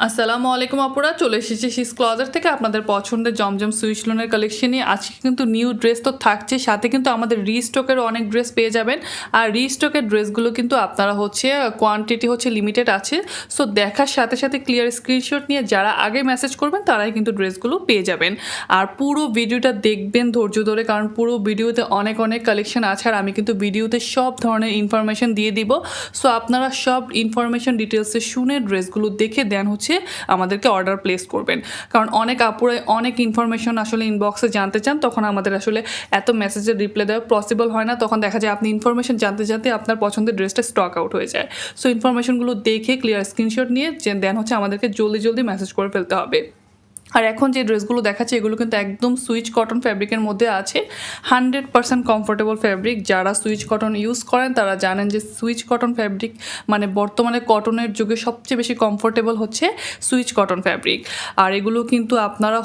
আসসালামু আলাইকুম আপুরা, চলে এসেছি শিস ক্লজার থেকে আপনাদের পছন্দের জমজম সুইচ লোনের কালেকশন নিয়ে। আজকে কিন্তু নিউ ড্রেস তো থাকছে, সাথে কিন্তু আমাদের রিস্টকেরও অনেক ড্রেস পেয়ে যাবেন। আর রিস্টকের ড্রেসগুলো কিন্তু আপনারা কোয়ান্টিটি লিমিটেড আছে। সো দেখার সাথে সাথে ক্লিয়ার স্ক্রিনশট নিয়ে যারা আগে মেসেজ করবেন তারাই কিন্তু ড্রেসগুলো পেয়ে যাবেন। আর পুরো ভিডিওটা দেখবেন ধৈর্য ধরে, কারণ পুরো ভিডিওতে অনেক অনেক কালেকশন আছে আর আমি কিন্তু ভিডিওতে সব ধরনের ইনফরমেশন দিয়ে দিব। সো আপনারা সব ইনফরমেশন ডিটেলসে শুনে ড্রেসগুলো দেখে দেন আমাদেরকে অর্ডার প্লেস করবেন। কারণ অনেক আপুরে অনেক ইনফরমেশন আসলে ইনবক্সে জানতে চান, তখন আমাদের আসলে এত মেসেজের রিপ্লাই দেওয়া পসিবল হয় না। তখন দেখা যায় আপনি ইনফরমেশন জানতে জানতে আপনার পছন্দের ড্রেসটা স্টক আউট হয়ে যায়। সো ইনফরমেশনগুলো দেখে ক্লিয়ার স্ক্রিনশট নিয়ে দেন আমাদেরকে জলদি জলদি মেসেজ করে ফেলতে হবে। আর এখন যে ড্রেসগুলো দেখাচ্ছে এগুলো কিন্তু একদম সুইচ কটন ফ্যাব্রিকের মধ্যে আছে। 100% কমফোর্টেবল ফ্যাব্রিক। যারা সুইচ কটন ইউজ করেন তারা জানেন যে সুইচ কটন ফ্যাব্রিক মানে বর্তমানে কটনের যুগে সবচেয়ে বেশি কমফোর্টেবল সুইচ কটন ফ্যাব্রিক। আর এগুলো কিন্তু আপনারা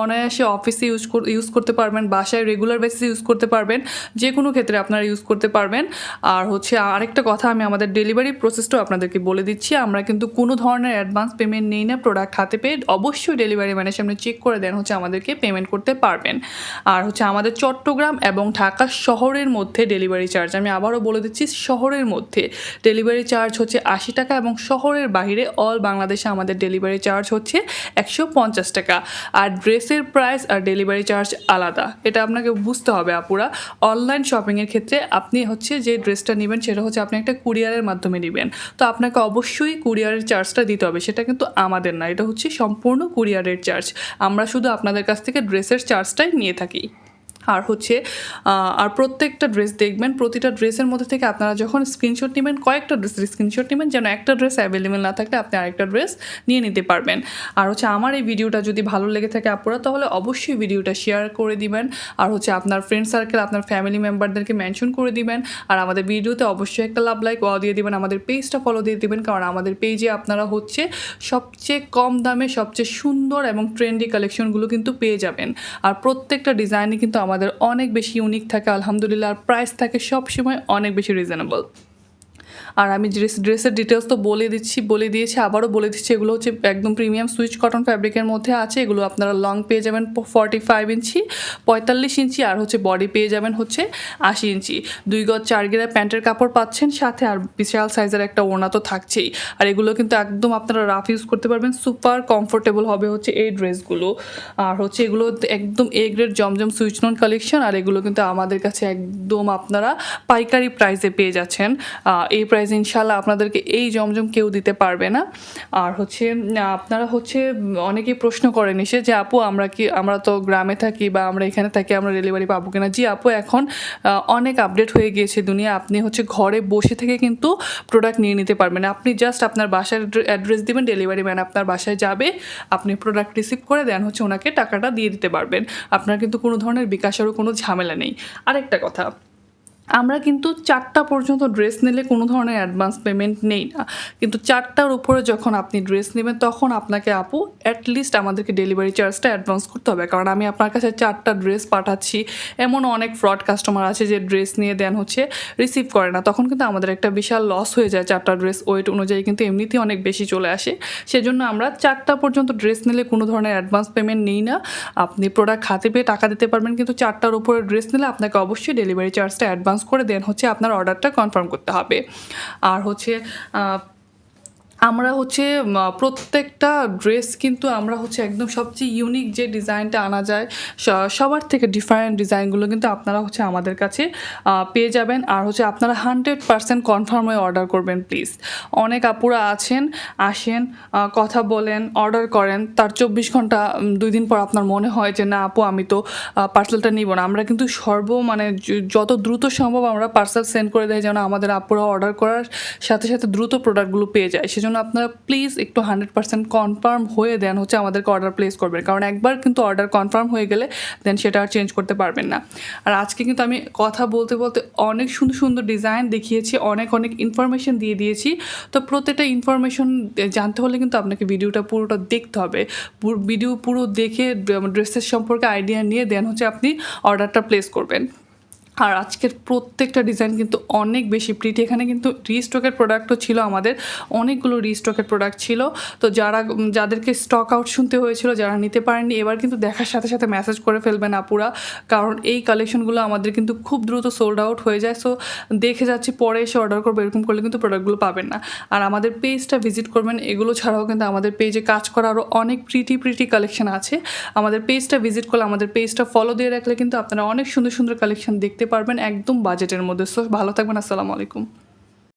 অনায়াসে অফিসে ইউজ করতে পারবেন, বাসায় রেগুলার বেসিসে ইউজ করতে পারবেন, যে কোনো ক্ষেত্রে আপনারা ইউজ করতে পারবেন। আর আরেকটা কথা, আমি আমাদের ডেলিভারি প্রসেসটাও আপনাদেরকে বলে দিচ্ছি। আমরা কিন্তু কোনো ধরনের অ্যাডভান্স পেমেন্ট নেই না। প্রোডাক্ট হাতে পেয়ে অবশ্যই ডেলিভারি ম্যানের সামনে চেক করে দেন আমাদেরকে পেমেন্ট করতে পারবেন। আর আমাদের চট্টগ্রাম এবং ঢাকা শহরের মধ্যে ডেলিভারি চার্জ, আমি আবারও বলে দিচ্ছি, শহরের মধ্যে ডেলিভারি চার্জ 80 টাকা এবং শহরের বাইরে অল বাংলাদেশে আমাদের ডেলিভারি চার্জ 150 টাকা। আর ড্রেসের প্রাইস আর ডেলিভারি চার্জ আলাদা, এটা আপনাকে বুঝতে হবে আপুরা। অনলাইন শপিংয়ের ক্ষেত্রে আপনি যে ড্রেসটা নেবেন সেটা আপনি একটা কুরিয়ারের মাধ্যমে নেবেন, তো আপনাকে অবশ্যই কুরিয়ারের চার্জটা দিতে হবে। সেটা কিন্তু আমাদের না, এটা সম্পূর্ণ কুরিয়ারের চার্জ। আমরা শুধু আপনাদের কাছ থেকে ড্রেসের চার্জটাই নিয়ে থাকি। আর প্রত্যেকটা ড্রেস দেখবেন, প্রতিটা ড্রেসের মধ্যে থেকে আপনারা যখন স্ক্রিনশট নেবেন, কয়েকটা ড্রেসের স্ক্রিনশট নেবেন, যেন একটা ড্রেস অ্যাভেলেবেল না থাকলে আপনি আরেকটা ড্রেস নিয়ে নিতে পারবেন। আর আমার এই ভিডিওটা যদি ভালো লেগে থাকে আপুরা, তাহলে অবশ্যই ভিডিওটা শেয়ার করে দিবেন। আর আপনার ফ্রেন্ড সার্কেল, আপনার ফ্যামিলি মেম্বারদেরকে মেনশন করে দিবেন। আর আমাদের ভিডিওতে অবশ্যই একটা লাভ লাইক দিয়ে দিবেন, আমাদের পেজটা ফলো দিয়ে দিবেন, কারণ আমাদের পেজে আপনারা সবচেয়ে কম দামে সবচেয়ে সুন্দর এবং ট্রেন্ডি কালেকশনগুলো কিন্তু পেয়ে যাবেন। আর প্রত্যেকটা ডিজাইনই কিন্তু আমাদের অনেক বেশি ইউনিক থাকে আলহামদুলিল্লাহ। আর প্রাইস থাকে সবসময় অনেক বেশি রিজনেবল। আর আমি ড্রেসের ডিটেলস তো বলে দিয়েছি, আবারও বলে দিচ্ছি। এগুলো একদম প্রিমিয়াম সুইচ কটন ফ্যাব্রিকের মধ্যে আছে। এগুলো আপনারা লং পেয়ে যাবেন 45 ইঞ্চি, 45 ইঞ্চি, আর বডি পেয়ে যাবেন 80 ইঞ্চি। 2 গজ 4 গিরা প্যান্টের কাপড় পাচ্ছেন সাথে, আর বিশাল সাইজের একটা ওড়না তো থাকছেই। আর এগুলো কিন্তু একদম আপনারা রাফ ইউজ করতে পারবেন, সুপার কমফোর্টেবল হবে এই ড্রেসগুলো। আর এগুলো একদম এ গ্রেড জমজম সুইচ লোন কালেকশন। আর এগুলো কিন্তু আমাদের কাছে একদম আপনারা পাইকারি প্রাইসে পেয়ে যাচ্ছেন। এই প্রাইস ইনশাল্লাহ আপনাদেরকে এই জমজম কেউ দিতে পারবে না। আর আপনারা অনেকেই প্রশ্ন করেন যে আপু আমরা তো গ্রামে থাকি বা আমরা এখানে থাকি, আমরা ডেলিভারি পাবো কিনা। জি আপু, এখন অনেক আপডেট হয়ে গিয়েছে দুনিয়া। আপনি ঘরে বসে থেকে কিন্তু প্রোডাক্ট নিয়ে নিতে পারবেন। আপনি জাস্ট আপনার বাসার অ্যাড্রেস দিবেন, ডেলিভারি ম্যান আপনার বাসায় যাবে, আপনি প্রোডাক্ট রিসিভ করে দেন ওনাকে টাকাটা দিয়ে দিতে পারবেন। আপনার কিন্তু কোনো ধরনের বিকাশেরও কোনো ঝামেলা নেই। আরেকটা কথা, আমরা কিন্তু 4টা পর্যন্ত ড্রেস নিলে কোনো ধরনের অ্যাডভান্স পেমেন্ট নেই না, কিন্তু 4টার উপরে যখন আপনি ড্রেস নেবেন তখন আপনাকে আপু অ্যাটলিস্ট আমাদেরকে ডেলিভারি চার্জটা অ্যাডভান্স করতে হবে। কারণ আমি আপনার কাছে 4টা ড্রেস পাঠাচ্ছি, এমন অনেক ফ্রড কাস্টমার আছে যে ড্রেস নিয়ে দেন রিসিভ করে না, তখন কিন্তু আমাদের একটা বিশাল লস হয়ে যায়। 4টা ড্রেস ওয়েট অনুযায়ী কিন্তু এমনিতেই অনেক বেশি চলে আসে। সেজন্য আমরা 4টা পর্যন্ত ড্রেস নিলে কোনো ধরনের অ্যাডভান্স পেমেন্ট নেই না। আপনি প্রোডাক্ট হাতে পেয়ে টাকা দিতে পারবেন, কিন্তু 4টার উপরে ড্রেস নিলে আপনাকে অবশ্যই ডেলিভারি চার্জটা অ্যাডভান্স করে দেন আপনার অর্ডারটা কনফার্ম করতে হবে। আর আমরা প্রত্যেকটা ড্রেস কিন্তু আমরা একদম সবচেয়ে ইউনিক যে ডিজাইনটা আনা যায়, সবার থেকে ডিফারেন্ট ডিজাইনগুলো কিন্তু আপনারা আমাদের কাছে পেয়ে যাবেন। আর আপনারা 100% কনফার্ম হয়ে অর্ডার করবেন প্লিজ। অনেক আপুরা আসেন, কথা বলেন, অর্ডার করেন, তার 24 ঘন্টা 2 দিন পর আপনার মনে হয় যে না আপু আমি তো পার্সেলটা নিব না। আমরা কিন্তু যত দ্রুত সম্ভব আমরা পার্সেল সেন্ড করে দেয়, যেন আমাদের আপুরা অর্ডার করার সাথে সাথে দ্রুত প্রোডাক্টগুলো পেয়ে যায়। সেজন্য আপনারা প্লিজ একটু 100% কনফার্ম হয়ে দেন আমাদেরকে অর্ডার প্লেস করবেন, কারণ একবার কিন্তু অর্ডার কনফার্ম হয়ে গেলে দেন সেটা আর চেঞ্জ করতে পারবেন না। আর আজকে কিন্তু আমি কথা বলতে বলতে অনেক সুন্দর সুন্দর ডিজাইন দেখিয়েছি, অনেক ইনফরমেশন দিয়ে দিয়েছি। তো প্রত্যেকটা ইনফরমেশন জানতে হলে কিন্তু আপনাকে ভিডিওটা পুরোটা দেখতে হবে। ভিডিও পুরো দেখে ড্রেসের সম্পর্কে আইডিয়া নিয়ে দেন আপনি অর্ডারটা প্লেস করবেন। আর আজকের প্রত্যেকটা ডিজাইন কিন্তু অনেক বেশি প্রিটি। এখানে কিন্তু রিস্টকের প্রোডাক্টও ছিল, আমাদের অনেকগুলো রিস্টকের প্রোডাক্ট ছিল। তো যাদেরকে স্টক আউট শুনতে হয়েছিল, যারা নিতে পারেননি, এবার কিন্তু দেখার সাথে সাথে মেসেজ করে ফেলবেন আপুরা, কারণ এই কালেকশনগুলো আমাদের কিন্তু খুব দ্রুত সোল্ড আউট হয়ে যায়। সো দেখে যাচ্ছি পরে এসে অর্ডার করবো, এরকম করলে কিন্তু প্রোডাক্টগুলো পাবেন না। আর আমাদের পেজটা ভিজিট করবেন। এগুলো ছাড়াও কিন্তু আমাদের পেজে কাজ করা আরও অনেক প্রিটি কালেকশন আছে। আমাদের পেজটা ভিজিট করলে, আমাদের পেজটা ফলো দিয়ে রাখলে কিন্তু আপনারা অনেক সুন্দর সুন্দর কালেকশন দেখতে পারবেন একদম বাজেটের মধ্যে। সো ভালো থাকবেন, আসসালামু আলাইকুম।